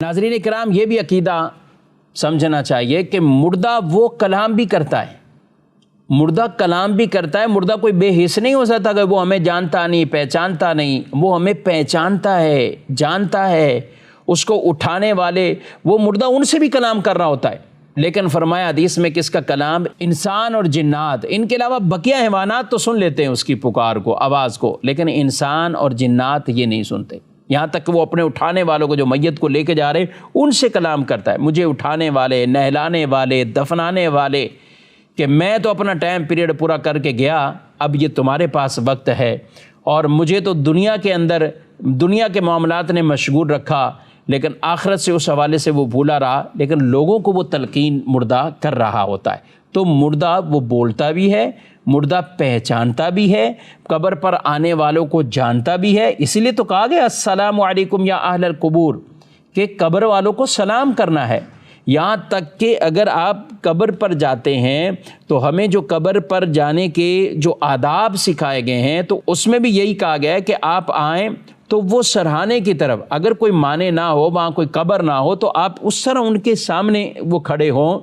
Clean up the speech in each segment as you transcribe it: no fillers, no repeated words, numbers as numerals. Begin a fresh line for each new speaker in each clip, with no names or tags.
ناظرین کرام، یہ بھی عقیدہ سمجھنا چاہیے کہ مردہ وہ کلام بھی کرتا ہے، مردہ کلام بھی کرتا ہے۔ مردہ کوئی بے حس نہیں ہو سکتا کہ وہ ہمیں جانتا نہیں، پہچانتا نہیں۔ وہ ہمیں پہچانتا ہے، جانتا ہے۔ اس کو اٹھانے والے وہ مردہ ان سے بھی کلام کر رہا ہوتا ہے، لیکن فرمایا حدیث میں کہ اس کا کلام انسان اور جنات، ان کے علاوہ بقیہ حیوانات تو سن لیتے ہیں اس کی پکار کو، آواز کو، لیکن انسان اور جنات یہ نہیں سنتے۔ یہاں تک کہ وہ اپنے اٹھانے والوں کو، جو میت کو لے کے جا رہے ہیں، ان سے کلام کرتا ہے۔ مجھے اٹھانے والے، نہلانے والے، دفنانے والے، کہ میں تو اپنا ٹائم پیریڈ پورا کر کے گیا، اب یہ تمہارے پاس وقت ہے، اور مجھے تو دنیا کے اندر دنیا کے معاملات نے مشغول رکھا، لیکن آخرت سے اس حوالے سے وہ بھولا رہا، لیکن لوگوں کو وہ تلقین مردہ کر رہا ہوتا ہے۔ تو مردہ وہ بولتا بھی ہے، مردہ پہچانتا بھی ہے، قبر پر آنے والوں کو جانتا بھی ہے۔ اسی لیے تو کہا گیا السلام علیکم یا اہل القبور، کہ قبر والوں کو سلام کرنا ہے۔ یہاں تک کہ اگر آپ قبر پر جاتے ہیں تو ہمیں جو قبر پر جانے کے جو آداب سکھائے گئے ہیں، تو اس میں بھی یہی کہا گیا ہے کہ آپ آئیں تو وہ سرہانے کی طرف، اگر کوئی مانے نہ ہو، وہاں کوئی قبر نہ ہو، تو آپ اس طرح ان کے سامنے وہ کھڑے ہوں،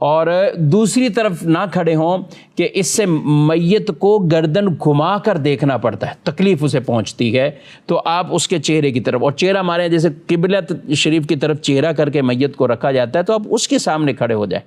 اور دوسری طرف نہ کھڑے ہوں کہ اس سے میت کو گردن گھما کر دیکھنا پڑتا ہے، تکلیف اسے پہنچتی ہے۔ تو آپ اس کے چہرے کی طرف، اور چہرہ ہمارے جیسے قبلۃ شریف کی طرف چہرہ کر کے میت کو رکھا جاتا ہے، تو آپ اس کے سامنے کھڑے ہو جائیں۔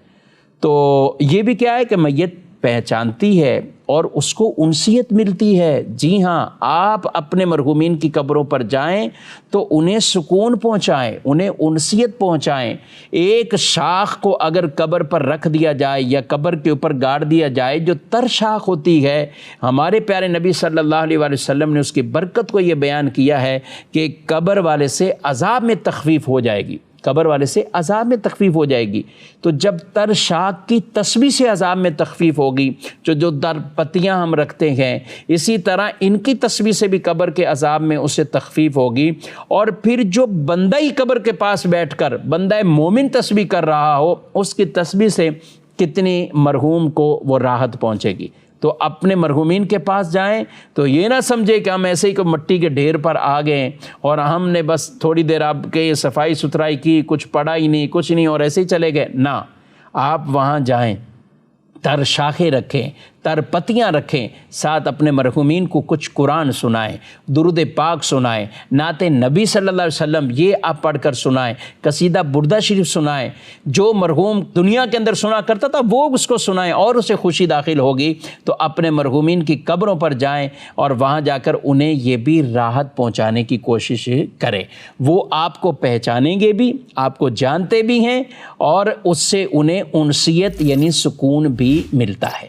تو یہ بھی کیا ہے کہ میت پہچانتی ہے اور اس کو انسیت ملتی ہے۔ جی ہاں، آپ اپنے مرحومین کی قبروں پر جائیں تو انہیں سکون پہنچائیں، انہیں انسیت پہنچائیں۔ ایک شاخ کو اگر قبر پر رکھ دیا جائے یا قبر کے اوپر گاڑ دیا جائے، جو تر شاخ ہوتی ہے، ہمارے پیارے نبی صلی اللہ علیہ وآلہ وسلم نے اس کی برکت کو یہ بیان کیا ہے کہ قبر والے سے عذاب میں تخفیف ہو جائے گی، قبر والے سے عذاب میں تخفیف ہو جائے گی۔ تو جب تر شاخ کی تسبیح سے عذاب میں تخفیف ہوگی، جو در پتیاں ہم رکھتے ہیں، اسی طرح ان کی تسبیح سے بھی قبر کے عذاب میں اسے تخفیف ہوگی۔ اور پھر جو بندہ ہی قبر کے پاس بیٹھ کر بندہ مومن تسبیح کر رہا ہو، اس کی تسبیح سے کتنی مرحوم کو وہ راحت پہنچے گی۔ تو اپنے مرحومین کے پاس جائیں تو یہ نہ سمجھے کہ ہم ایسے ہی کوئی مٹی کے ڈھیر پر آ گئے اور ہم نے بس تھوڑی دیر آپ کے صفائی ستھرائی کی، کچھ پڑھا ہی نہیں، کچھ نہیں، اور ایسے ہی چلے گئے۔ نہ، آپ وہاں جائیں، تر شاخیں رکھیں، تر پتیاں رکھیں، ساتھ اپنے مرحومین کو کچھ قرآن سنائیں، درود پاک سنائیں، نعت نبی صلی اللہ علیہ وسلم یہ آپ پڑھ کر سنائیں، قصیدہ بردہ شریف سنائیں۔ جو مرحوم دنیا کے اندر سنا کرتا تھا وہ اس کو سنائیں، اور اسے خوشی داخل ہوگی۔ تو اپنے مرحومین کی قبروں پر جائیں اور وہاں جا کر انہیں یہ بھی راحت پہنچانے کی کوشش کریں۔ وہ آپ کو پہچانیں گے بھی، آپ کو جانتے بھی ہیں، اور اس سے انہیں انسیت یعنی سکون بھی ملتا ہے۔